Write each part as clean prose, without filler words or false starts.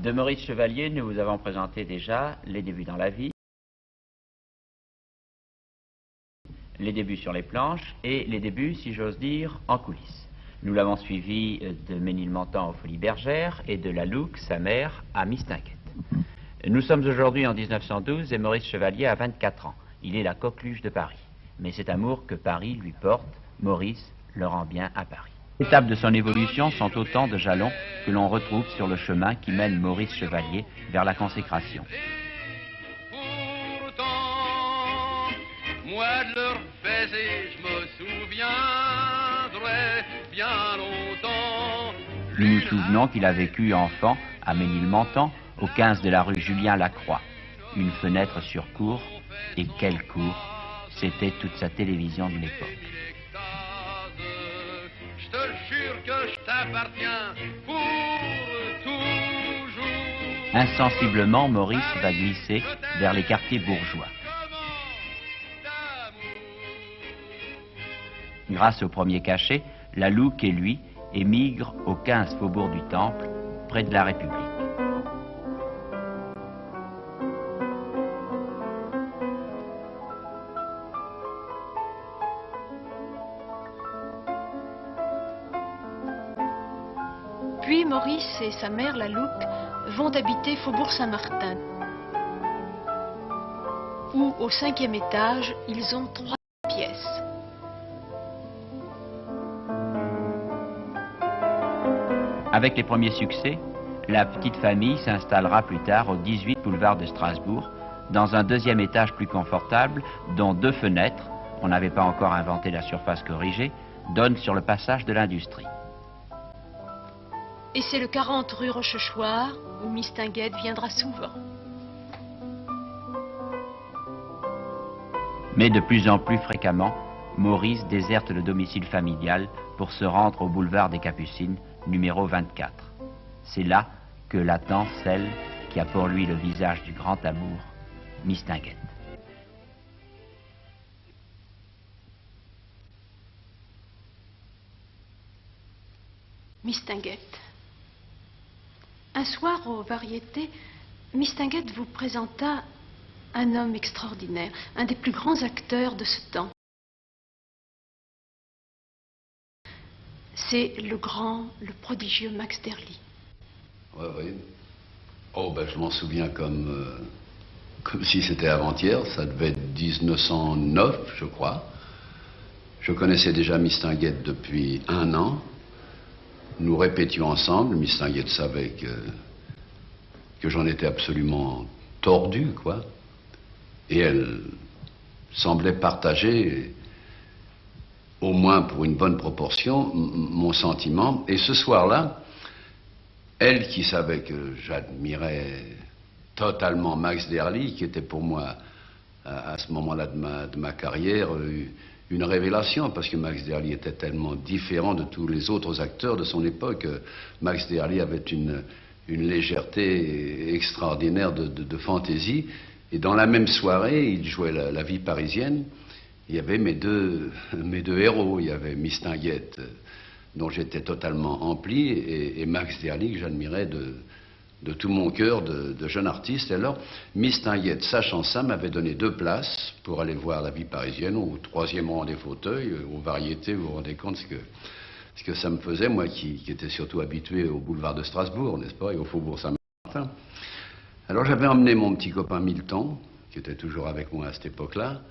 De Maurice Chevalier, nous vous avons présenté déjà les débuts dans la vie, les débuts sur les planches et les débuts, si j'ose dire, en coulisses. Nous l'avons suivi de Ménilmontant aux Folies Bergères et de La Louque, sa mère, à Mistinguett. Nous sommes aujourd'hui en 1912 et Maurice Chevalier a 24 ans. Il est la coqueluche de Paris. Mais cet amour que Paris lui porte, Maurice le rend bien à Paris. Les étapes de son évolution sont autant de jalons que l'on retrouve sur le chemin qui mène Maurice Chevalier vers la consécration. Pourtant, moi de leur baiser, je me souviendrai bien longtemps. Nous nous souvenons qu'il a vécu enfant à Ménilmontant, au 15 de la rue Julien-Lacroix. Une fenêtre sur cour, et quelle cour! C'était toute sa télévision de l'époque. Je te jure que je t'appartiens pour toujours. Insensiblement, Maurice va glisser vers les quartiers bourgeois. Grâce au premier cachet, La Louque et lui émigrent au 15 faubourg du Temple, près de la République. Puis Maurice et sa mère, La Louque, vont habiter Faubourg Saint-Martin, où, au 5e étage, ils ont 3 pièces. Avec les premiers succès, la petite famille s'installera plus tard au 18 boulevard de Strasbourg, dans un 2e étage plus confortable, dont 2 fenêtres, on n'avait pas encore inventé la surface corrigée, donnent sur le passage de l'Industrie. Et c'est le 40 rue Rochechouart, où Mistinguett viendra souvent. Mais de plus en plus fréquemment, Maurice déserte le domicile familial pour se rendre au boulevard des Capucines, numéro 24. C'est là que l'attend celle qui a pour lui le visage du grand amour, Mistinguett. Mistinguett. Un soir, aux Variétés, Mistinguett vous présenta un homme extraordinaire, un des plus grands acteurs de ce temps. C'est le prodigieux Max d'Herly. Oui, oui. Oh, ben je m'en souviens comme si c'était avant-hier. Ça devait être 1909, je crois. Je connaissais déjà Mistinguett depuis 1 an. Nous répétions ensemble. Mistinguett savait que j'en étais absolument tordu, quoi. Et elle semblait partager, au moins pour une bonne proportion, mon sentiment. Et ce soir-là, elle qui savait que j'admirais totalement Max d'Herly, qui était pour moi, à ce moment-là de ma carrière, une révélation, parce que Max d'Herly était tellement différent de tous les autres acteurs de son époque. Max d'Herly avait une légèreté extraordinaire de fantaisie. Et dans la même soirée, il jouait la vie parisienne. Il y avait mes deux héros. Il y avait Mistinguett, dont j'étais totalement empli, et Max d'Herly, que j'admirais de tout mon cœur de jeune artiste. Et alors, Mistinguett, sachant ça, m'avait donné 2 places pour aller voir la vie parisienne, au 3e rang des fauteuils, aux Variétés. Vous vous rendez compte ce que ça me faisait, moi qui étais surtout habitué au boulevard de Strasbourg, n'est-ce pas, et au Faubourg Saint-Martin. Alors j'avais emmené mon petit copain Milton, qui était toujours avec moi à cette époque-là.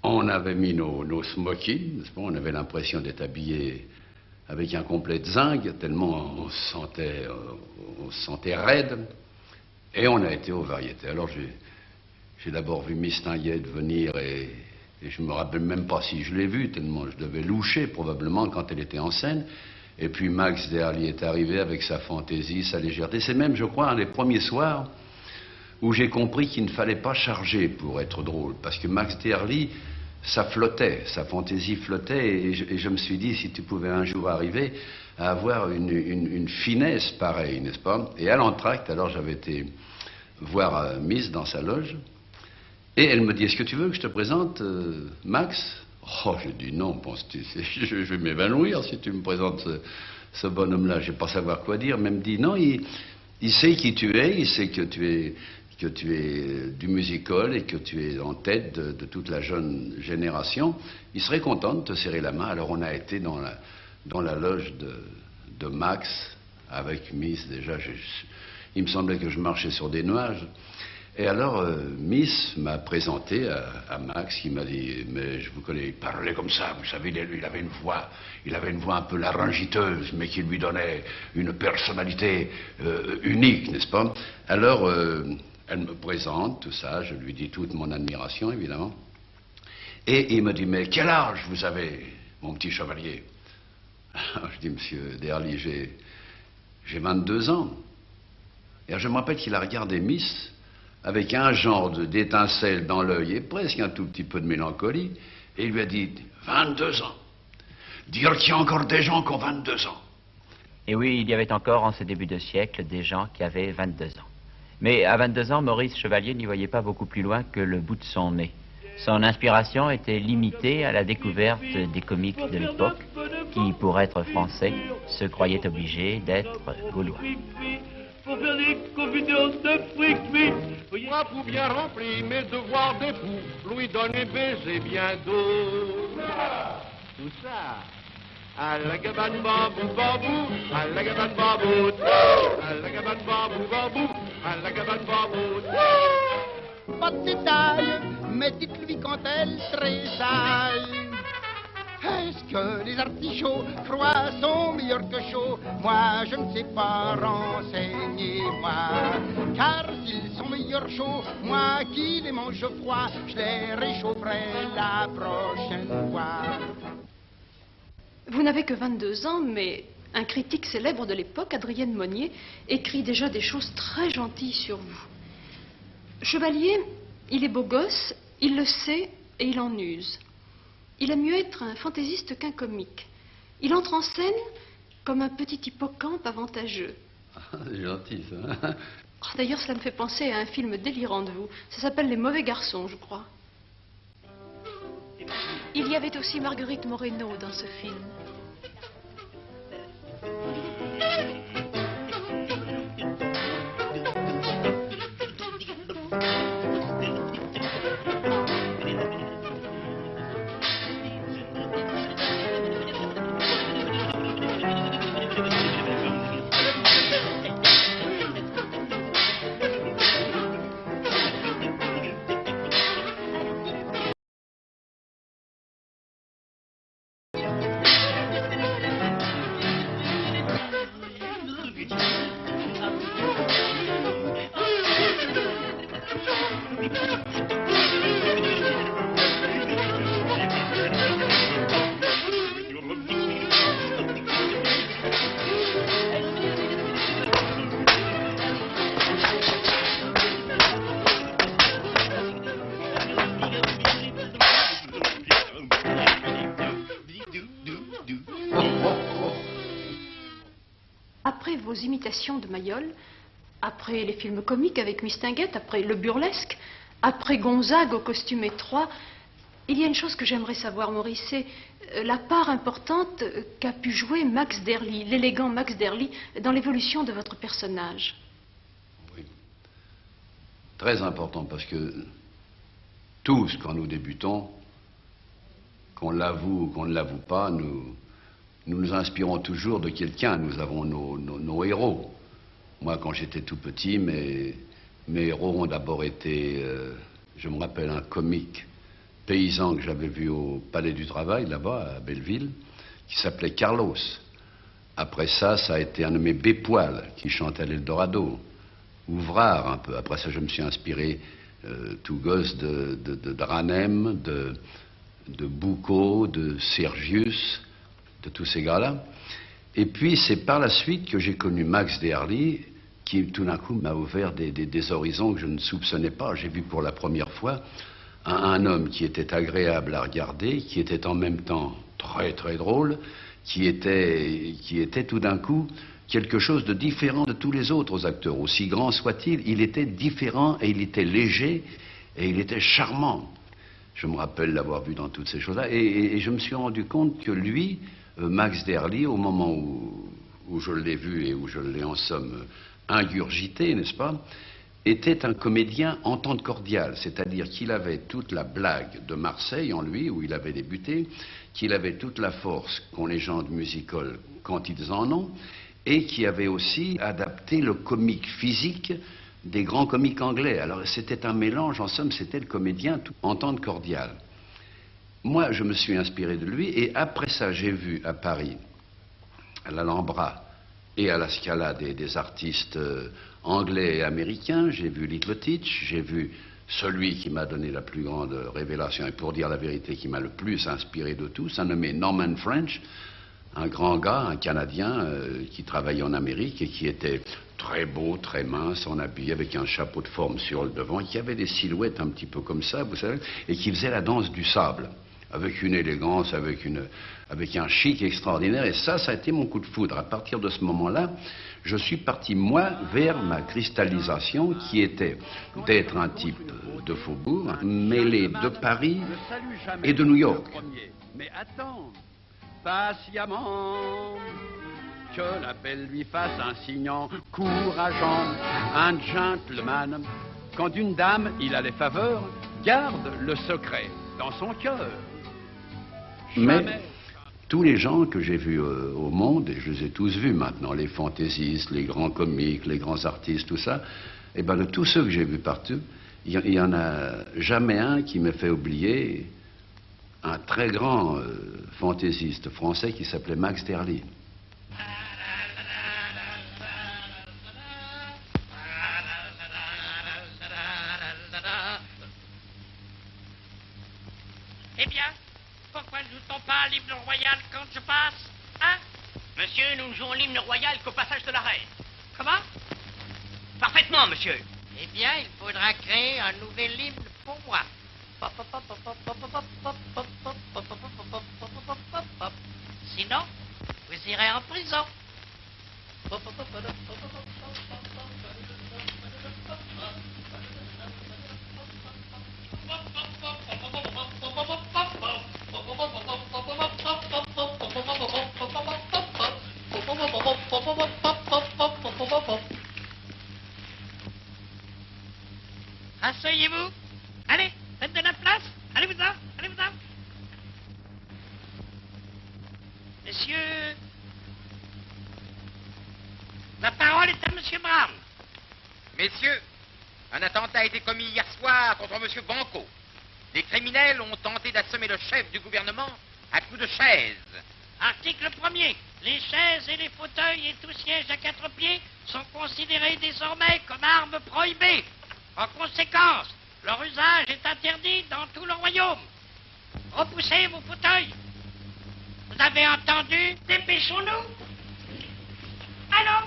On avait mis nos smokings, n'est-ce pas, on avait l'impression d'être habillés avec un complet de zinc, tellement on se sentait raide. Et on a été aux Variétés. Alors j'ai d'abord vu Mistinguett venir et je me rappelle même pas si je l'ai vue, tellement je devais loucher probablement quand elle était en scène. Et puis Max d'Herly est arrivé avec sa fantaisie, sa légèreté. C'est même, je crois, un des premiers soirs où j'ai compris qu'il ne fallait pas charger pour être drôle. Parce que Max d'Herly, ça flottait, sa fantaisie flottait, et je me suis dit, si tu pouvais un jour arriver à avoir une finesse pareille, n'est-ce pas? Et à l'entracte, alors j'avais été voir Miss dans sa loge, et elle me dit, est-ce que tu veux que je te présente Max? Oh, j'ai dit non, penses-tu, je vais m'évanouir si tu me présentes ce bonhomme-là, je ne vais pas savoir quoi dire. Mais elle me dit, non, Il sait qui tu es, il sait que tu es du music-hall et que tu es en tête de toute la jeune génération. Il serait content de te serrer la main. Alors on a été dans la loge de Max avec Miss. Déjà, il me semblait que je marchais sur des nuages. Et alors, Miss m'a présenté à Max, qui m'a dit, mais je vous connais, il parlait comme ça, vous savez, il avait une voix un peu laryngiteuse, mais qui lui donnait une personnalité unique, n'est-ce pas? Alors, elle me présente, tout ça, je lui dis toute mon admiration, évidemment. Et il me dit, mais quel âge vous avez, mon petit chevalier? Alors, je dis, monsieur Derly, j'ai 22 ans. Et je me rappelle qu'il a regardé Miss avec un genre d'étincelle dans l'œil et presque un tout petit peu de mélancolie, et il lui a dit, 22 ans. Dire qu'il y a encore des gens qui ont 22 ans. Et oui, il y avait encore en ce début de siècle des gens qui avaient 22 ans. Mais à 22 ans, Maurice Chevalier n'y voyait pas beaucoup plus loin que le bout de son nez. Son inspiration était limitée à la découverte des comiques de l'époque, qui, pour être français, se croyaient obligés d'être gaulois. Pour faire des confidences de fric, oui. Moi, pour bien remplir mes devoirs d'époux, lui donner baiser bien d'eau. Tout ça. À la gabane babou babou, à la gabane babou, à la gabane babou babou, à la gabane babou. Pas de détails, mais dites-lui quand elle tressaille. Est-ce que les artichauts froids sont meilleurs que chauds? Moi, je ne sais pas, renseignez-moi. Car s'ils sont meilleurs chauds, moi qui les mange froids, je les réchaufferai la prochaine fois. Vous n'avez que 22 ans, mais un critique célèbre de l'époque, Adrien Monnier, écrit déjà des choses très gentilles sur vous. Chevalier, il est beau gosse, il le sait et il en use. Il aime mieux être un fantaisiste qu'un comique. Il entre en scène comme un petit hippocampe avantageux. C'est gentil, ça. Oh, d'ailleurs, cela me fait penser à un film délirant de vous. Ça s'appelle Les Mauvais Garçons, je crois. Il y avait aussi Marguerite Moreno dans ce film. Après vos imitations de Mayol, après les films comiques avec Mistinguett, après le burlesque, après Gonzague au costume étroit, il y a une chose que j'aimerais savoir, Maurice, c'est la part importante qu'a pu jouer Max Derly, l'élégant Max Derly, dans l'évolution de votre personnage. Oui. Très important, parce que tous, quand nous débutons, qu'on l'avoue ou qu'on ne l'avoue pas, nous nous inspirons toujours de quelqu'un. Nous avons nos héros. Moi, quand j'étais tout petit, mes héros ont d'abord été, je me rappelle, un comique paysan que j'avais vu au Palais du Travail, là-bas, à Belleville, qui s'appelait Carlos. Après ça, ça a été un nommé Bépoil, qui chantait l'Eldorado. Ouvrard, un peu. Après ça, je me suis inspiré, tout gosse, de Dranem, de Boucault, de Sergius, de tous ces gars-là. Et puis, c'est par la suite que j'ai connu Max Derly, qui tout d'un coup m'a ouvert des horizons que je ne soupçonnais pas. J'ai vu pour la première fois un homme qui était agréable à regarder, qui était en même temps très très drôle, qui était tout d'un coup quelque chose de différent de tous les autres acteurs. Aussi grand soit-il, il était différent et il était léger et il était charmant. Je me rappelle l'avoir vu dans toutes ces choses-là et je me suis rendu compte que lui, Max Derly, au moment où je l'ai vu et où je l'ai en somme ingurgité, n'est-ce pas, était un comédien entente cordiale, c'est-à-dire qu'il avait toute la blague de Marseille en lui, où il avait débuté, qu'il avait toute la force qu'ont les gens de music-hall quand ils en ont, et qui avait aussi adapté le comique physique des grands comiques anglais. Alors c'était un mélange, en somme, c'était le comédien entente cordiale. Moi, je me suis inspiré de lui, et après ça, j'ai vu à Paris, à l'Alhambra et à la Scala des artistes anglais et américains. J'ai vu Little Teach, j'ai vu celui qui m'a donné la plus grande révélation, et pour dire la vérité, qui m'a le plus inspiré de tous, un nommé Norman French, un grand gars, un Canadien qui travaillait en Amérique et qui était très beau, très mince, en habillé avec un chapeau de forme sur le devant, qui avait des silhouettes un petit peu comme ça, vous savez, et qui faisait la danse du sable, avec une élégance, avec un chic extraordinaire. Et ça a été mon coup de foudre. À partir de ce moment-là, je suis parti, moi, vers ma cristallisation, qui était d'être un type de faubourg, mêlé de Paris et de New York. Mais attends, patiemment, que la belle lui fasse un signe encourageant, un gentleman. Quand d'une dame il a les faveurs, garde le secret dans son cœur. Mais tous les gens que j'ai vus au monde, et je les ai tous vus maintenant, les fantaisistes, les grands comiques, les grands artistes, tout ça, et bien de tous ceux que j'ai vus partout, il n'y en a jamais un qui m'ait fait oublier un très grand fantaisiste français qui s'appelait Max Derly. Eh bien, pourquoi ne joue-t-on pas l'hymne royal quand je passe? Hein? Monsieur, nous ne jouons l'hymne royal qu'au passage de la reine. Comment? Parfaitement, monsieur. Eh bien, il faudra créer un nouvel hymne pour moi. Sinon, vous irez en prison. Asseyez-vous. Allez, faites de la place. Allez-vous-en, allez-vous-en. Messieurs, la parole est à Monsieur Brown. Messieurs, un attentat a été commis hier soir contre Monsieur Banco. Les criminels ont tenté d'assommer le chef du gouvernement à coups de chaise. Article 1er. Les chaises et les fauteuils et tout siège à 4 pieds sont considérés désormais comme armes prohibées. En conséquence, leur usage est interdit dans tout le royaume. Repoussez vos fauteuils. Vous avez entendu? Dépêchons-nous. Allons.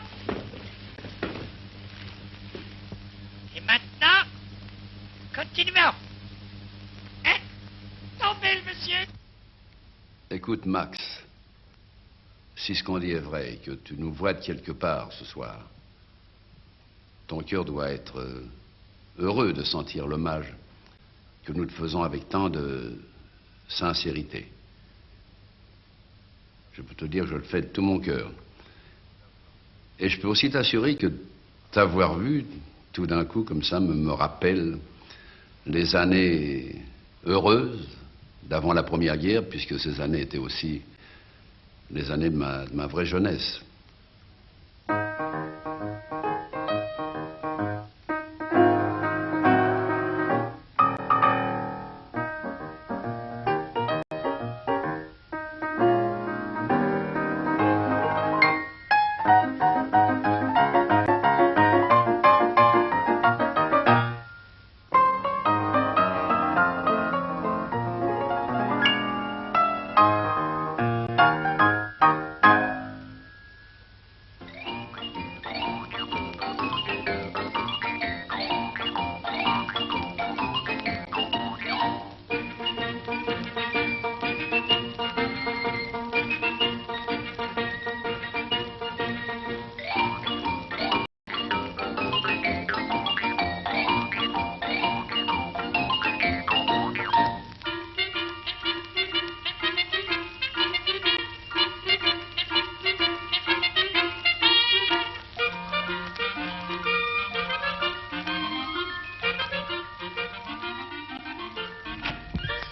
Et maintenant, continuons. Hein? Tombez le monsieur. Écoute, Max, si ce qu'on dit est vrai et que tu nous vois de quelque part ce soir, ton cœur doit être heureux de sentir l'hommage que nous te faisons avec tant de sincérité. Je peux te dire que je le fais de tout mon cœur. Et je peux aussi t'assurer que t'avoir vu tout d'un coup comme ça me rappelle les années heureuses d'avant la Première Guerre, puisque ces années étaient aussi les années de ma vraie jeunesse.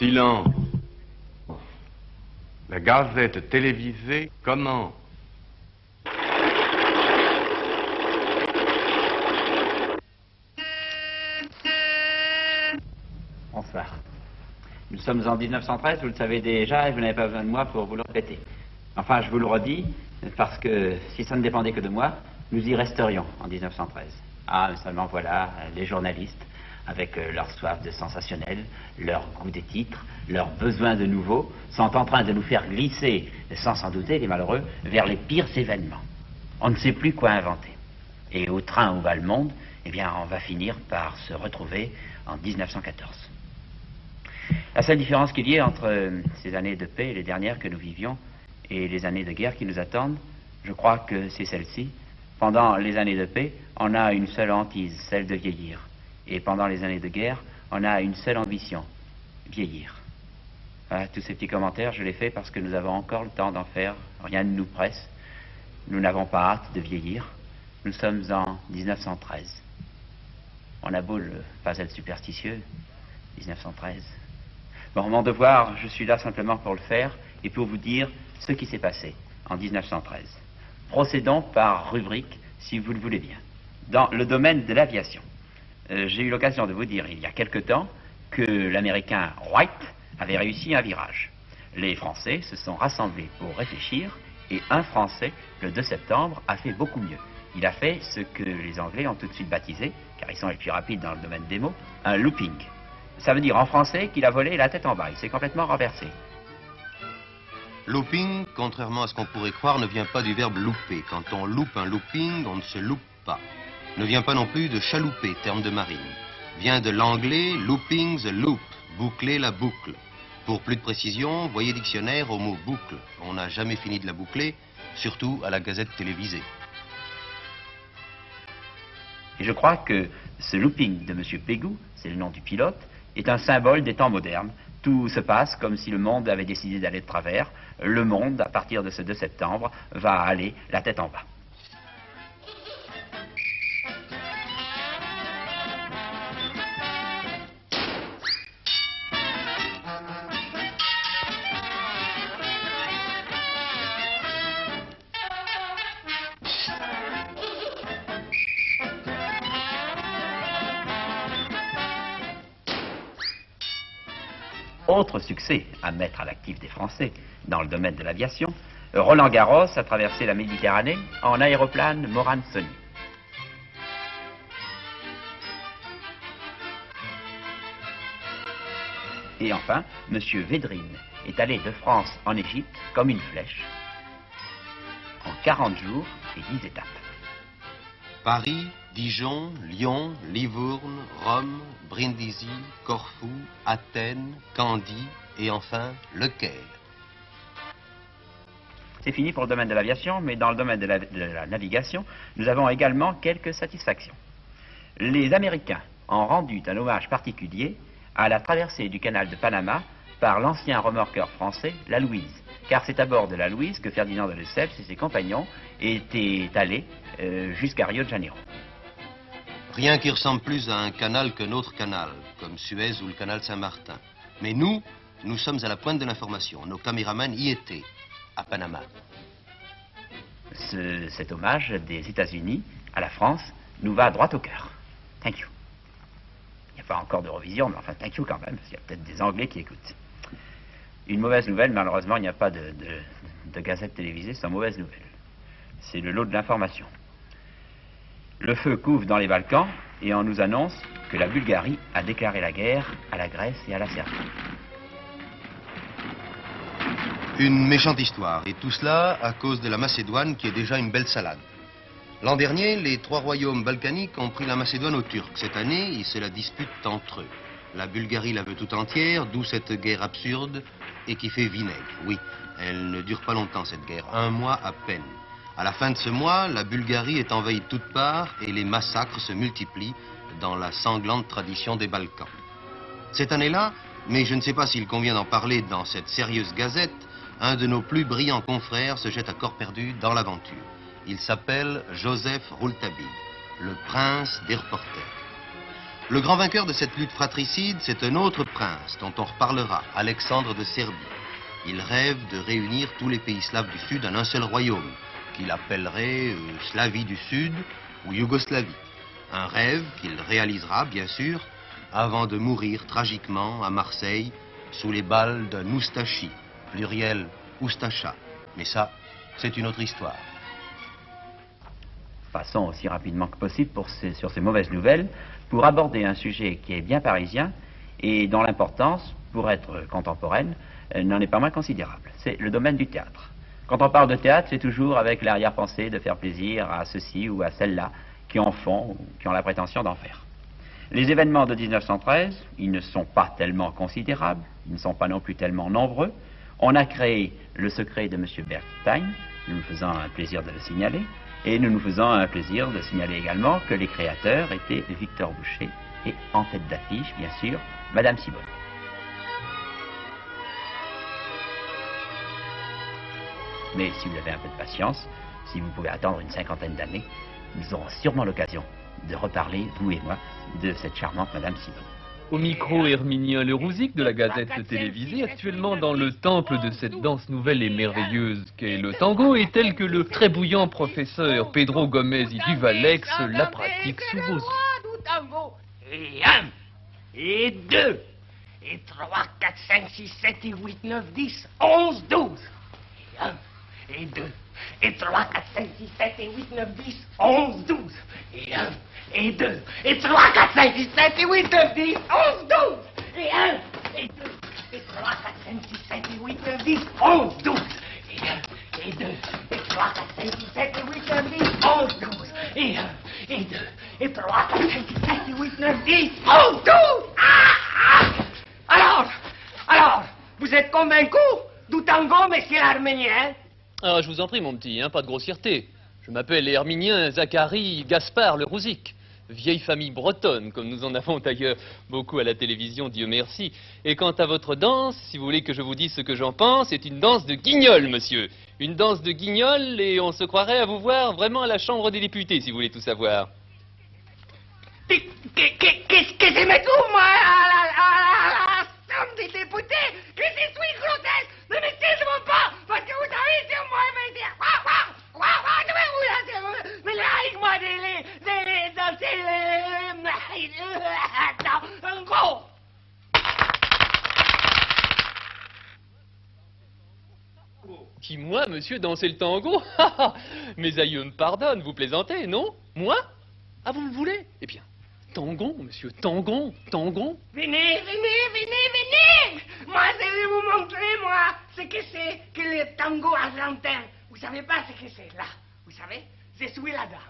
Silence. La gazette télévisée commence. Bonsoir. Nous sommes en 1913, vous le savez déjà, et vous n'avez pas besoin de moi pour vous le répéter. Enfin, je vous le redis, parce que si ça ne dépendait que de moi, nous y resterions en 1913. Ah, mais seulement voilà, les journalistes, avec leur soif de sensationnel, leur goût des titres, leur besoin de nouveau, sont en train de nous faire glisser, sans s'en douter, les malheureux, vers les pires événements. On ne sait plus quoi inventer. Et au train où va le monde, eh bien, on va finir par se retrouver en 1914. La seule différence qu'il y ait entre ces années de paix, les dernières que nous vivions, et les années de guerre qui nous attendent, je crois que c'est celle-ci. Pendant les années de paix, on a une seule hantise, celle de vieillir. Et pendant les années de guerre, on a une seule ambition, vieillir. Voilà, tous ces petits commentaires, je les fais parce que nous avons encore le temps d'en faire. Rien ne nous presse. Nous n'avons pas hâte de vieillir. Nous sommes en 1913. On a beau pas être superstitieux, 1913. Bon, mon devoir, je suis là simplement pour le faire et pour vous dire ce qui s'est passé en 1913. Procédons par rubrique, si vous le voulez bien. Dans le domaine de l'aviation, j'ai eu l'occasion de vous dire il y a quelque temps que l'Américain Wright avait réussi un virage. Les Français se sont rassemblés pour réfléchir et un Français, le 2 septembre, a fait beaucoup mieux. Il a fait ce que les Anglais ont tout de suite baptisé, car ils sont les plus rapides dans le domaine des mots, un looping. Ça veut dire en français qu'il a volé la tête en bas, il s'est complètement renversé. Looping, contrairement à ce qu'on pourrait croire, ne vient pas du verbe louper. Quand on loupe un looping, on ne se loupe pas. Ne vient pas non plus de chalouper, terme de marine. Vient de l'anglais looping the loop, boucler la boucle. Pour plus de précision, voyez dictionnaire au mot boucle. On n'a jamais fini de la boucler, surtout à la gazette télévisée. Et je crois que ce looping de M. Pégou, c'est le nom du pilote, est un symbole des temps modernes. Tout se passe comme si le monde avait décidé d'aller de travers. Le monde, à partir de ce 2 septembre, va aller la tête en bas. Autre succès à mettre à l'actif des Français dans le domaine de l'aviation, Roland Garros a traversé la Méditerranée en aéroplane Morane-Saulnier. Et enfin, M. Védrine est allé de France en Égypte comme une flèche en 40 jours et 10 étapes. Paris, Dijon, Lyon, Livourne, Rome, Brindisi, Corfou, Athènes, Candie et enfin Le Caire. C'est fini pour le domaine de l'aviation, mais dans le domaine de la navigation, nous avons également quelques satisfactions. Les Américains ont rendu un hommage particulier à la traversée du canal de Panama par l'ancien remorqueur français, la Louise. Car c'est à bord de la Louise que Ferdinand de Lesseps et ses compagnons étaient allés jusqu'à Rio de Janeiro. Rien qui ressemble plus à un canal qu'un autre canal, comme Suez ou le canal Saint-Martin. Mais nous sommes à la pointe de l'information. Nos caméramans y étaient, à Panama. Cet hommage des États-Unis à la France nous va droit au cœur. Thank you. Il n'y a pas encore d'Eurovision, mais enfin, thank you quand même, parce qu'il y a peut-être des Anglais qui écoutent. Une mauvaise nouvelle, malheureusement, il n'y a pas de gazette télévisée sans mauvaise nouvelle. C'est le lot de l'information. Le feu couve dans les Balkans et on nous annonce que la Bulgarie a déclaré la guerre à la Grèce et à la Serbie. Une méchante histoire, et tout cela à cause de la Macédoine qui est déjà une belle salade. L'an dernier, les 3 royaumes balkaniques ont pris la Macédoine aux Turcs. Cette année, ils se la disputent entre eux. La Bulgarie la veut tout entière, d'où cette guerre absurde et qui fait vinaigre. Oui, elle ne dure pas longtemps cette guerre, 1 mois à peine. À la fin de ce mois, la Bulgarie est envahie de toutes parts et les massacres se multiplient dans la sanglante tradition des Balkans. Cette année-là, mais je ne sais pas s'il convient d'en parler dans cette sérieuse gazette, un de nos plus brillants confrères se jette à corps perdu dans l'aventure. Il s'appelle Joseph Rouletabille, le prince des reporters. Le grand vainqueur de cette lutte fratricide, c'est un autre prince dont on reparlera, Alexandre de Serbie. Il rêve de réunir tous les pays slaves du Sud en un seul royaume, qu'il appellerait Slavie du Sud ou Yougoslavie. Un rêve qu'il réalisera, bien sûr, avant de mourir tragiquement à Marseille sous les balles d'un oustachi, pluriel oustacha. Mais ça, c'est une autre histoire. Passons aussi rapidement que possible sur ces mauvaises nouvelles pour aborder un sujet qui est bien parisien et dont l'importance, pour être contemporaine, n'en est pas moins considérable. C'est le domaine du théâtre. Quand on parle de théâtre, c'est toujours avec l'arrière-pensée de faire plaisir à ceux-ci ou à celles-là qui en font ou qui ont la prétention d'en faire. Les événements de 1913, ils ne sont pas tellement considérables, ils ne sont pas non plus tellement nombreux. On a créé le secret de M. Bergstein, nous nous faisons un plaisir de le signaler, et nous nous faisons un plaisir de signaler également que les créateurs étaient Victor Boucher et en tête d'affiche, bien sûr, Madame Siboney. Mais si vous avez un peu de patience, si vous pouvez attendre une cinquantaine d'années, nous aurons sûrement l'occasion de reparler, vous et moi, de cette charmante Madame Siboney. Au micro, Herminien Le Rouzic de la Gazette télévisée, actuellement dans le temple de cette danse nouvelle et merveilleuse qu'est le tango, et tel que le très bouillant professeur Pedro Gomez y Duvalex la pratique sous vos yeux. Et 1, et 2, et 3, 4, 5, 6, 7, et 8, 9, 10, 11, 12. Et 1, et 2, et 3, 4, 5, 6, 7, et 8, 9, 10, 11, 12. Et 1, et 2, et 3, 4, 5, 6, 7, et 8, 9, 10, 11, 12. Et 1, et 2, et 3, 4, 5, 6, 7, et 8, 9, 10, 11, 12. Et 1, et 2, et 3, 4, 5, 6, 7, et 8, 9, 10, 11, 12. Et 1, et 2, et 3, 4, 5, 6, 7, et 8, 9, 10, 11, 12. Alors, vous êtes convaincu du tango, monsieur l'Arménien? Ah, je vous en prie, mon petit, hein, pas de grossièreté. Je m'appelle Herminien Zacharie Gaspard Le Rouzic, vieille famille bretonne, comme nous en avons d'ailleurs beaucoup à la télévision, Dieu merci. Et quant à votre danse, si vous voulez que je vous dise ce que j'en pense, c'est une danse de guignol, monsieur. Une danse de guignol, et on se croirait à vous voir vraiment à la Chambre des députés, si vous voulez tout savoir. Qu'est-ce que je me trouve, moi, à la Chambre des députés? Que je suis grotesque! Ne me dites-moi pas! Parce que vous savez, si moi, me dire, mais là, moi, de danser un gros! Qui, moi, monsieur, danser le tango? Mes aïeux me pardonnent, vous plaisantez, non? Moi? Ah, vous le voulez? Eh bien, tangon, monsieur, tangon. Venez! Moi, je vais vous montrer, moi, ce que c'est que le tango argentin. Vous savez pas ce que c'est, là? Vous savez? Je suis la dame.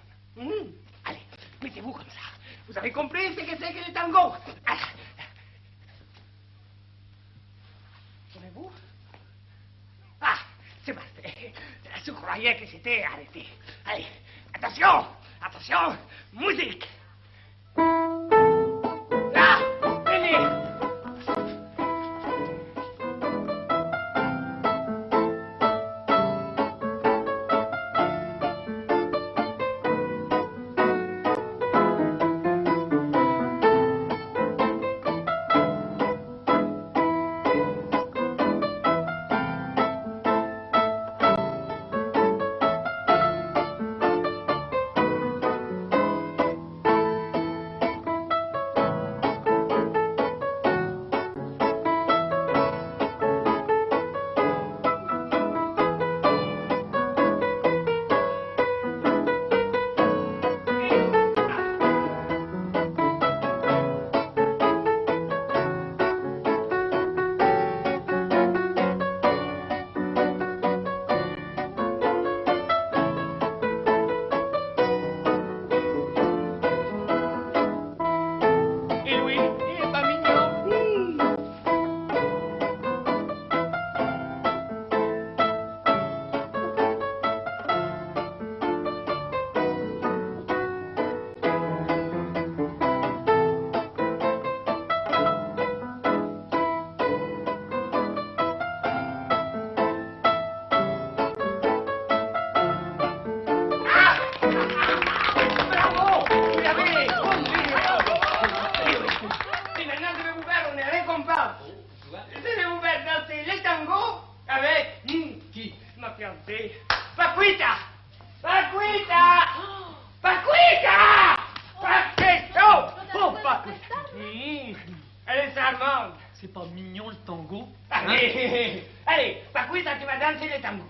Allez, mettez-vous comme ça. Vous avez compris ce que c'est que le tango? Souvenez-vous? Ah, c'est parfait. Je croyais que c'était arrêté. Allez, attention, musique. Là, venez. regardez. Paquita! Paquita! Paquita! Paquita! Oh, Paquita! Elle est charmante. C'est pas mignon le tango? Allez, allez, Paquita, tu vas danser le tango.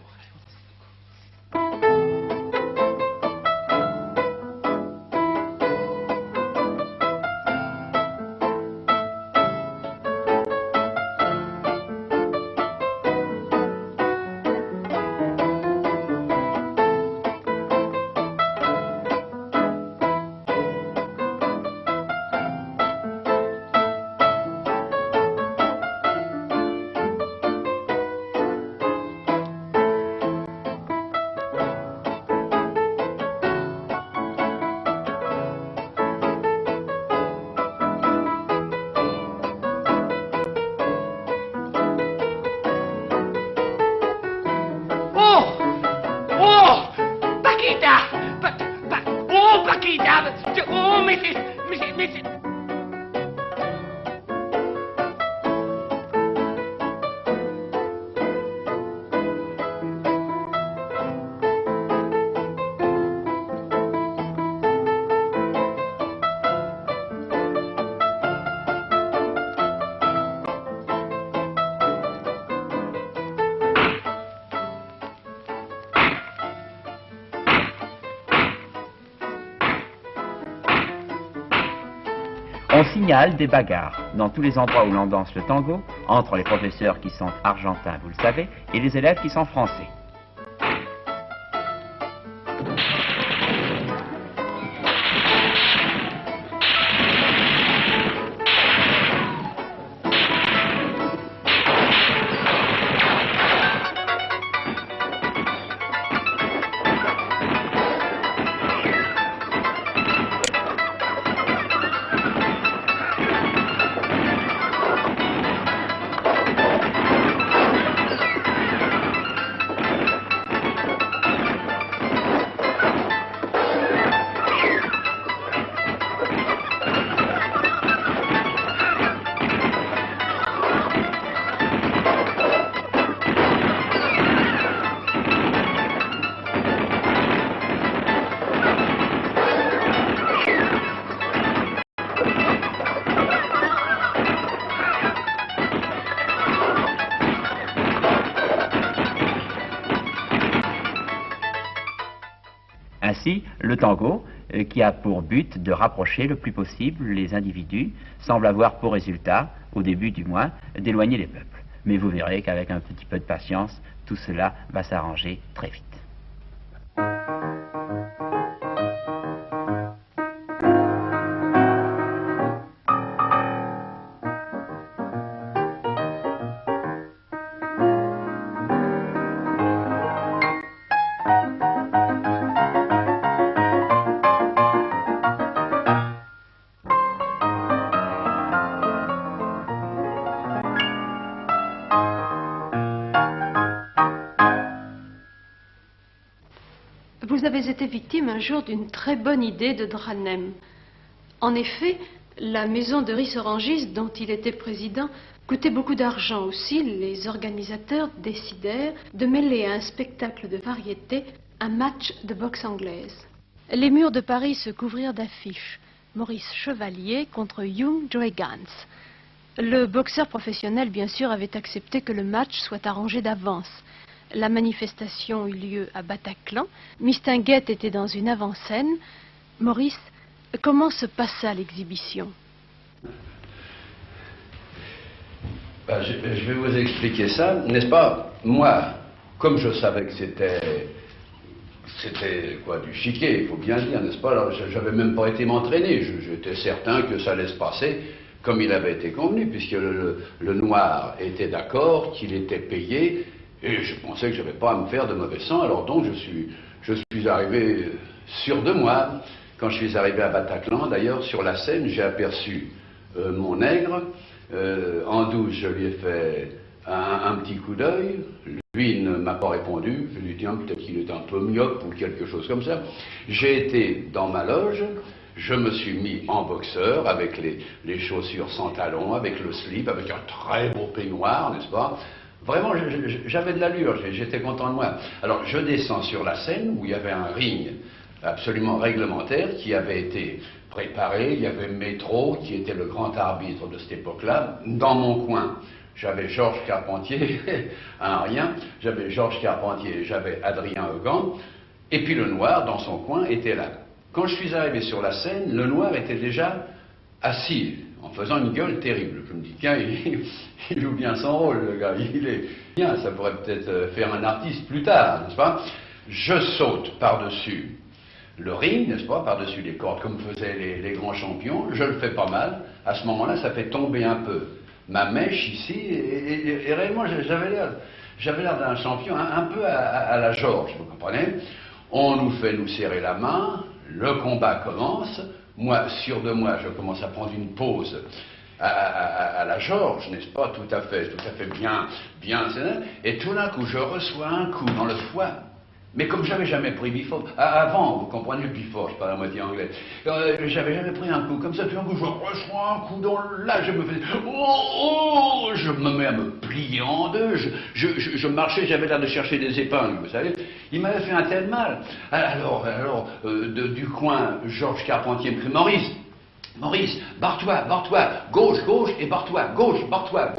Oh, mais c'est... On signale des bagarres dans tous les endroits où l'on danse le tango, entre les professeurs qui sont argentins, vous le savez, et les élèves qui sont français. Ainsi, le tango, qui a pour but de rapprocher le plus possible les individus, semble avoir pour résultat, au début du moins, d'éloigner les peuples. Mais vous verrez qu'avec un petit peu de patience, tout cela va s'arranger très vite. Vous avez été victime un jour d'une très bonne idée de Dranem. En effet, la maison de Ris-Orangis, dont il était président, coûtait beaucoup d'argent aussi. Les organisateurs décidèrent de mêler à un spectacle de variété un match de boxe anglaise. Les murs de Paris se couvrirent d'affiches. Maurice Chevalier contre Young Joe Gans. Le boxeur professionnel, bien sûr, avait accepté que le match soit arrangé d'avance. La manifestation eut lieu à Bataclan. Mistinguett était dans une avant-scène. Maurice, comment se passa l'exhibition? Je vais vous expliquer ça, n'est-ce pas? Moi, comme je savais que c'était quoi, du chiquet, il faut bien dire, n'est-ce pas? Alors, j'avais même pas été m'entraîner. J'étais certain que ça allait se passer comme il avait été convenu, puisque le noir était d'accord, qu'il était payé. Et je pensais que je n'avais pas à me faire de mauvais sang, alors donc je suis arrivé sûr de moi. Quand je suis arrivé à Bataclan, d'ailleurs, sur la scène, j'ai aperçu mon nègre. En douce, je lui ai fait un petit coup d'œil. Lui ne m'a pas répondu. Je lui ai dit, tiens, peut-être qu'il est un peu myope ou quelque chose comme ça. J'ai été dans ma loge. Je me suis mis en boxeur, avec les chaussures sans talons, avec le slip, avec un très beau peignoir, n'est-ce pas? Vraiment, j'avais de l'allure, j'étais content de moi. Alors, je descends sur la scène où il y avait un ring absolument réglementaire qui avait été préparé. Il y avait Métro, qui était le grand arbitre de cette époque-là. Dans mon coin, j'avais Georges Carpentier, un rien. J'avais Georges Carpentier, j'avais Adrien Egan. Et puis le Noir, dans son coin, était là. Quand je suis arrivé sur la scène, le Noir était déjà assis, en faisant une gueule terrible. Je me dis, tiens, il joue bien son rôle, le gars, il est bien, ça pourrait peut-être faire un artiste plus tard, n'est-ce pas? Je saute par-dessus le ring, n'est-ce pas, par-dessus les cordes, comme faisaient les grands champions, je le fais pas mal. À ce moment-là, ça fait tomber un peu ma mèche ici, et réellement, j'avais l'air d'un champion, un peu à la Georges, vous comprenez? On nous fait nous serrer la main, le combat commence. Moi, sûr de moi, je commence à prendre une pause à la Georges, n'est-ce pas, tout à fait bien, et tout d'un coup, je reçois un coup dans le foie, mais comme j'avais jamais pris before, avant, vous comprenez, le before, je parle à moitié anglais, j'avais jamais pris un coup comme ça, tout d'un coup, je reçois un coup dans là, je me fais, je me mets à me plier en deux, je marchais, j'avais l'air de chercher des épingles, vous savez, il m'avait fait un tel mal. Alors, du coin, Georges Carpentier me crie, Maurice, barre-toi, gauche, et barre-toi, gauche, barre-toi.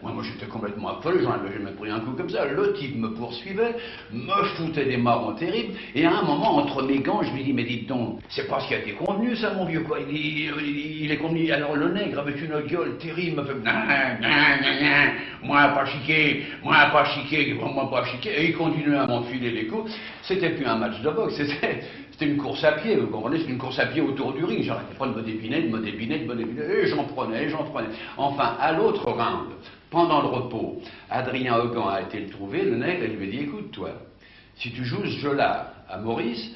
Moi, j'étais complètement affolé, j'en avais jamais pris un coup comme ça. Le type me poursuivait, me foutait des marrons terribles, et à un moment, entre mes gants, je lui dis, mais dites donc, c'est pas ce qui a été convenu, ça, mon vieux, quoi. Il est convenu. Alors, le nègre, avec une gueule terrible, me fait, moi pas chiqué, et il continuait à m'enfiler les coups. C'était plus un match de boxe, c'était une course à pied, vous comprenez, c'était une course à pied autour du ring. J'arrêtais pas de me dépiner, et j'en prenais. Enfin, à l'autre round, pendant le repos, Adrien Egan a été le trouver, le nègre, et il lui a dit, écoute, toi, si tu joues ce jeu-là à Maurice,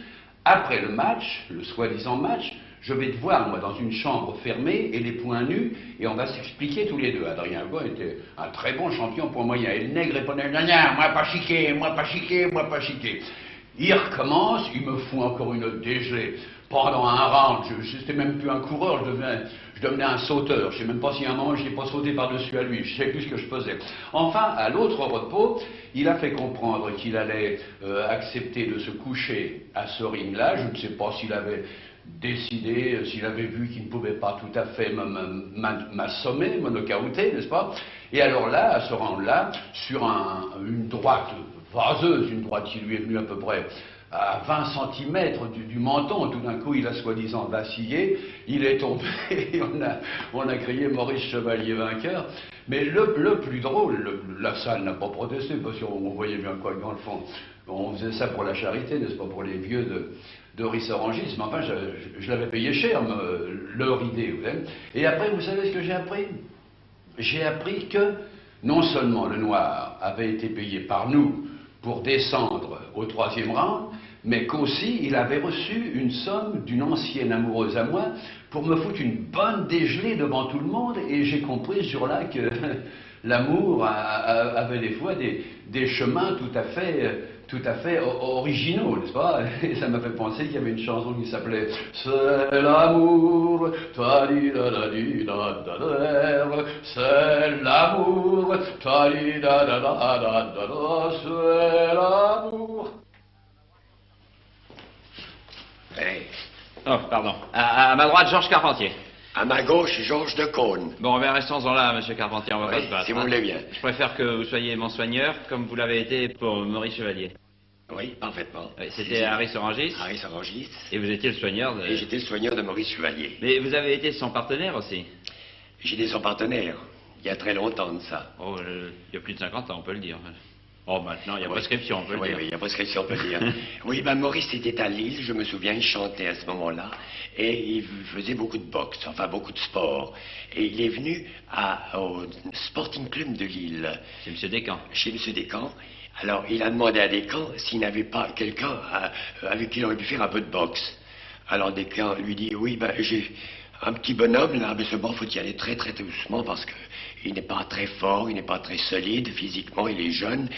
après le match, le soi-disant match, je vais te voir, moi, dans une chambre fermée et les poings nus, et on va s'expliquer tous les deux. Adrien Egan était un très bon champion pour moyen, et le nègre répondait, moi pas chiqué. Il recommence, il me fout encore une dégelée. Pendant un round, je n'étais même plus un coureur, je devenais un sauteur. Je ne sais même pas si à un moment je n'ai pas sauté par-dessus à lui, je ne sais plus ce que je faisais. Enfin, à l'autre repos, il a fait comprendre qu'il allait accepter de se coucher à ce ring-là. Je ne sais pas s'il avait décidé, s'il avait vu qu'il ne pouvait pas tout à fait m'assommer, me knockouter, n'est-ce pas? Et alors là, à ce round-là, sur une droite vaseuse, une droite qui lui est venue à peu près à 20 cm du menton, tout d'un coup il a soi-disant vacillé, il est tombé, on a crié Maurice Chevalier vainqueur, mais le plus drôle, la salle n'a pas protesté, parce qu'on voyait bien quoi dans le fond, on faisait ça pour la charité, n'est-ce pas, pour les vieux de Rissorangis, mais enfin je l'avais payé cher, leur idée, vous savez. Et après, vous savez ce que j'ai appris? J'ai appris que non seulement le Noir avait été payé par nous pour descendre au 3e round, mais qu'aussi il avait reçu une somme d'une ancienne amoureuse à moi pour me foutre une bonne dégelée devant tout le monde, et j'ai compris ce jour-là que l'amour avait des fois des chemins tout à fait originaux, n'est-ce pas? Et ça m'a fait penser qu'il y avait une chanson qui s'appelait « C'est l'amour, c'est l'amour, c'est l'amour ». Hey. Oh, pardon. À ma droite, Georges Carpentier. À ma gauche, Georges de Caunes. Bon, ben restons-en là, monsieur Carpentier, on va pas se battre. Si vous voulez bien. Je préfère que vous soyez mon soigneur, comme vous l'avez été pour Maurice Chevalier. Oui, parfaitement. C'était Harry Sorangis. Harry Sorangis. Et vous étiez le soigneur de... Et j'étais le soigneur de Maurice Chevalier. Mais vous avez été son partenaire aussi. J'étais son partenaire, il y a très longtemps de ça. Oh, il y a plus de 50 ans, on peut le dire. Oh, maintenant, il y a prescription, on peut le dire. Oui, il y a prescription, on peut le dire. Oui, ben Maurice était à Lille, je me souviens, il chantait à ce moment-là, et il faisait beaucoup de boxe, enfin beaucoup de sport. Et il est venu au Sporting Club de Lille. Chez M. Descamps. Chez M. Descamps. Alors, il a demandé à Descamps s'il n'avait pas quelqu'un avec qui il aurait pu faire un peu de boxe. Alors, Descamps lui dit, oui, ben, j'ai un petit bonhomme, là, mais bon, faut y aller très, très doucement, parce que il n'est pas très fort, il n'est pas très solide, physiquement, il est jeune,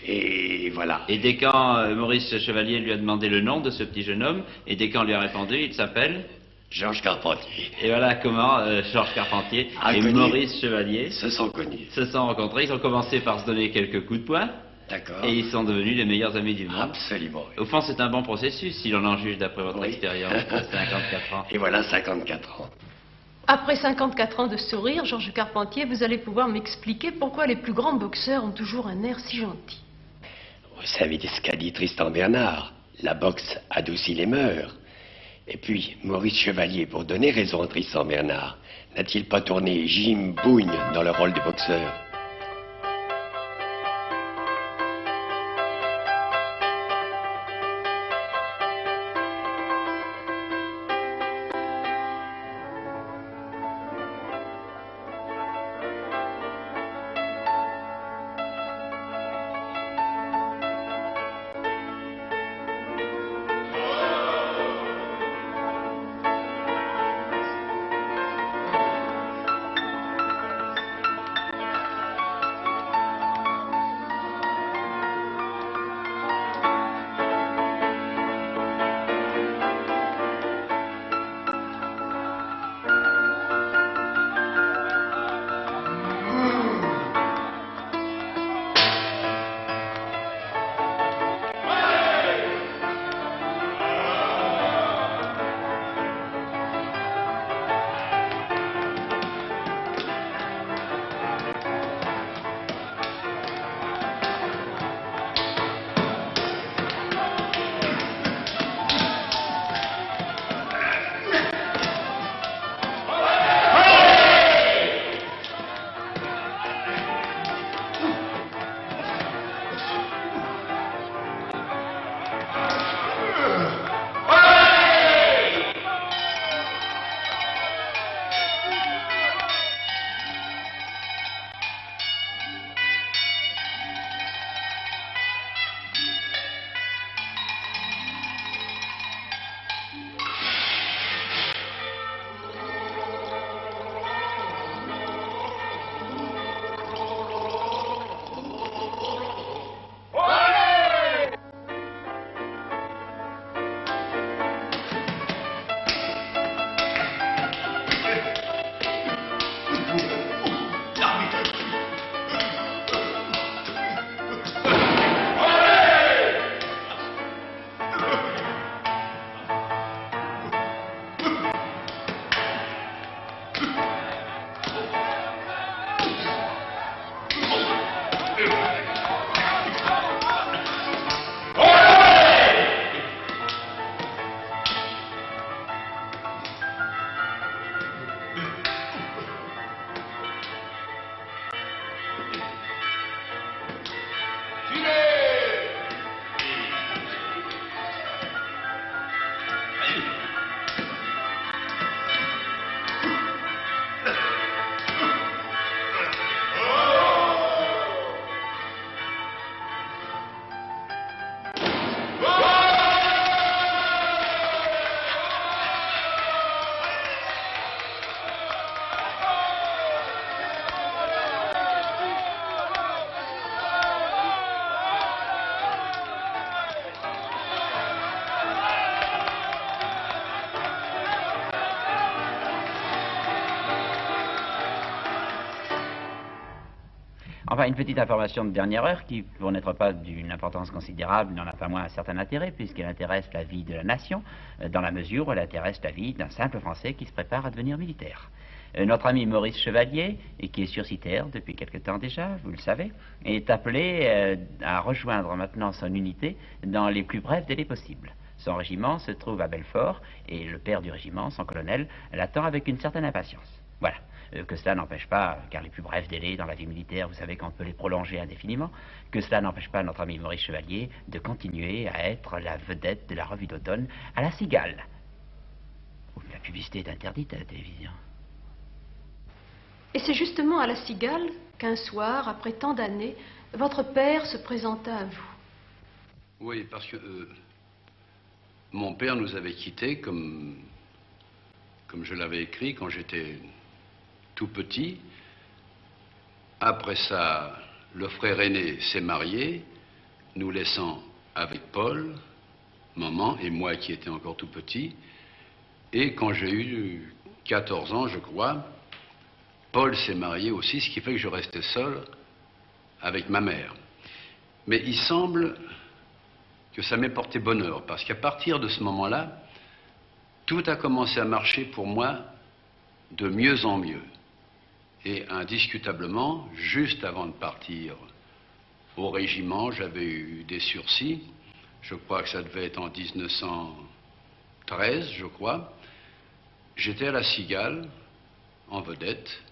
et voilà. Et Descamps, Maurice Chevalier lui a demandé le nom de ce petit jeune homme, et Descamps lui a répondu, il s'appelle... Georges Carpentier. Et voilà comment Georges Carpentier et Inconnu. Maurice Chevalier Se sont connus. se sont rencontrés. Ils ont commencé par se donner quelques coups de poing. D'accord. Et ils sont devenus les meilleurs amis du monde. Absolument. Au fond, c'est un bon processus, si l'on en juge d'après votre expérience de 54 ans. Et voilà 54 ans. Après 54 ans de sourire, Georges Carpentier, vous allez pouvoir m'expliquer pourquoi les plus grands boxeurs ont toujours un air si gentil. Vous savez ce qu'a dit Tristan Bernard. La boxe adoucit les mœurs. Et puis, Maurice Chevalier, pour donner raison à Tristan Bernard, n'a-t-il pas tourné Jim Bougne dans le rôle de boxeur? Enfin, une petite information de dernière heure qui, pour n'être pas d'une importance considérable, n'en a pas moins un certain intérêt, puisqu'elle intéresse la vie de la nation, dans la mesure où elle intéresse la vie d'un simple Français qui se prépare à devenir militaire. Notre ami Maurice Chevalier, et qui est sursitaire depuis quelque temps déjà, vous le savez, est appelé à rejoindre maintenant son unité dans les plus brefs délais possibles. Son régiment se trouve à Belfort, et le père du régiment, son colonel, l'attend avec une certaine impatience. Voilà. Que cela n'empêche pas, car les plus brefs délais dans la vie militaire, vous savez qu'on peut les prolonger indéfiniment, que cela n'empêche pas notre ami Maurice Chevalier de continuer à être la vedette de la revue d'automne à la Cigale. La publicité est interdite à la télévision. Et c'est justement à la Cigale qu'un soir, après tant d'années, votre père se présenta à vous. Oui, parce que mon père nous avait quittés comme je l'avais écrit quand j'étais tout petit. Après ça, le frère aîné s'est marié, nous laissant avec Paul, maman et moi qui étais encore tout petit. Et quand j'ai eu 14 ans, je crois, Paul s'est marié aussi, ce qui fait que je restais seul avec ma mère. Mais il semble que ça m'ait porté bonheur, parce qu'à partir de ce moment-là, tout a commencé à marcher pour moi de mieux en mieux. Et indiscutablement, juste avant de partir au régiment, j'avais eu des sursis. Je crois que ça devait être en 1913, je crois. J'étais à la Cigale, en vedette,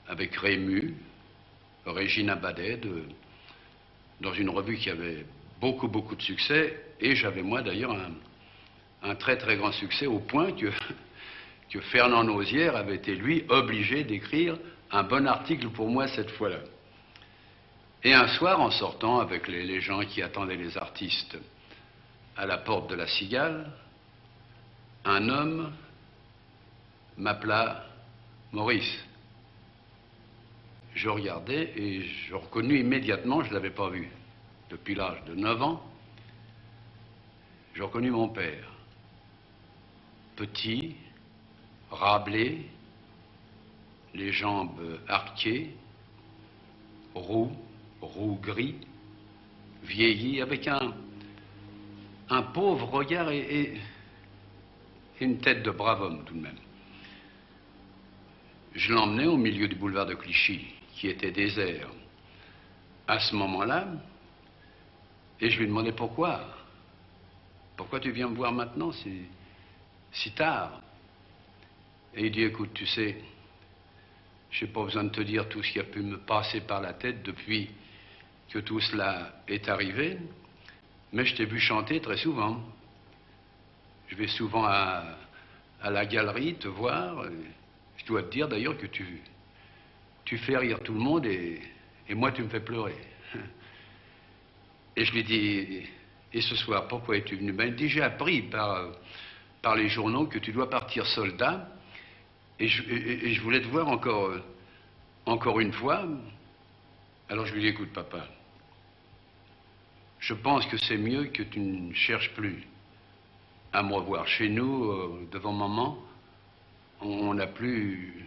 avec Rému, Régine Badet, dans une revue qui avait beaucoup de succès. Et j'avais moi d'ailleurs un très grand succès, au point que Fernand Nausière avait été, lui, obligé d'écrire un bon article pour moi cette fois-là. Et un soir, en sortant avec les gens qui attendaient les artistes à la porte de la Cigale, un homme m'appela Maurice. Je regardais et je reconnus immédiatement, je ne l'avais pas vu depuis l'âge de 9 ans, je reconnus mon père. Petit, rablé, les jambes arquées, roux gris, vieilli, avec un pauvre regard et une tête de brave homme tout de même. Je l'emmenais au milieu du boulevard de Clichy, qui était désert, à ce moment-là, et je lui demandais pourquoi. Pourquoi tu viens me voir maintenant, si tard? Et il dit, écoute, tu sais, je n'ai pas besoin de te dire tout ce qui a pu me passer par la tête depuis que tout cela est arrivé, mais je t'ai vu chanter très souvent. Je vais souvent à la galerie te voir. Je dois te dire d'ailleurs que tu fais rire tout le monde et moi tu me fais pleurer. Et je lui dis, et ce soir, pourquoi es-tu venu? Ben, il dit, j'ai appris par les journaux que tu dois partir soldat. Et je voulais te voir encore une fois. Alors je lui dis, écoute papa, je pense que c'est mieux que tu ne cherches plus à me revoir. Chez nous, devant maman, on n'a plus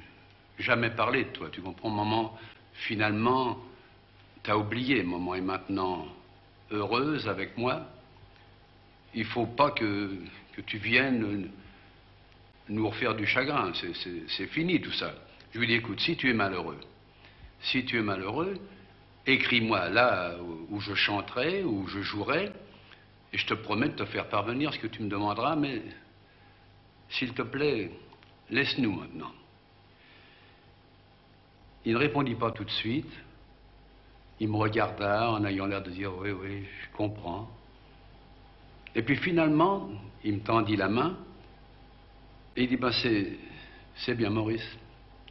jamais parlé de toi. Tu comprends, maman, finalement, t'as oublié. Maman est maintenant heureuse avec moi. Il ne faut pas que tu viennes nous refaire du chagrin, c'est fini tout ça. Je lui dis, écoute, si tu es malheureux, écris-moi là où je chanterai, où je jouerai, et je te promets de te faire parvenir ce que tu me demanderas, mais s'il te plaît, laisse-nous maintenant. Il ne répondit pas tout de suite. Il me regarda en ayant l'air de dire, oui, je comprends. Et puis finalement, il me tendit la main, et il dit, ben c'est bien Maurice,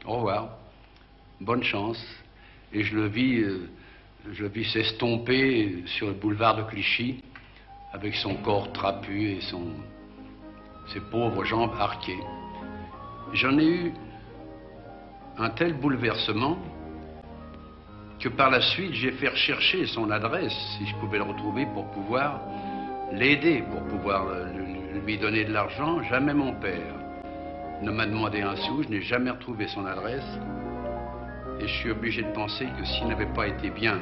au revoir, bonne chance. Et je le vis s'estomper sur le boulevard de Clichy, avec son corps trapu et ses pauvres jambes arquées. J'en ai eu un tel bouleversement que par la suite, j'ai fait rechercher son adresse, si je pouvais le retrouver, pour pouvoir l'aider, pour pouvoir lui donner de l'argent. Jamais mon père ne m'a demandé un sou, je n'ai jamais retrouvé son adresse. Et je suis obligé de penser que s'il n'avait pas été bien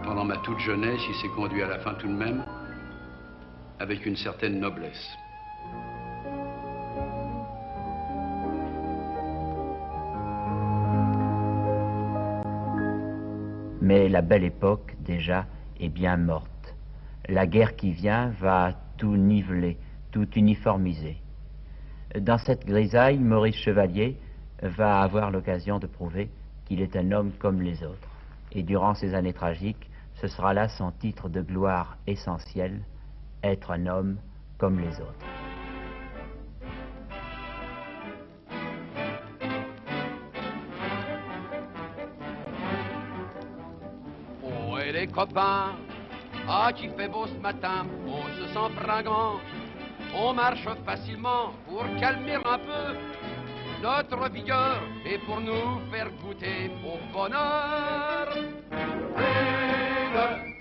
pendant ma toute jeunesse, il s'est conduit à la fin tout de même avec une certaine noblesse. Mais la belle époque, déjà, est bien morte. La guerre qui vient va tout niveler, tout uniformiser. Dans cette grisaille, Maurice Chevalier va avoir l'occasion de prouver qu'il est un homme comme les autres. Et durant ces années tragiques, ce sera là son titre de gloire essentiel, être un homme comme les autres. Oh, et les copains, ah, qu'il fait beau ce matin, on se sent fringant. On marche facilement pour calmer un peu notre vigueur et pour nous faire goûter au bonheur. Vive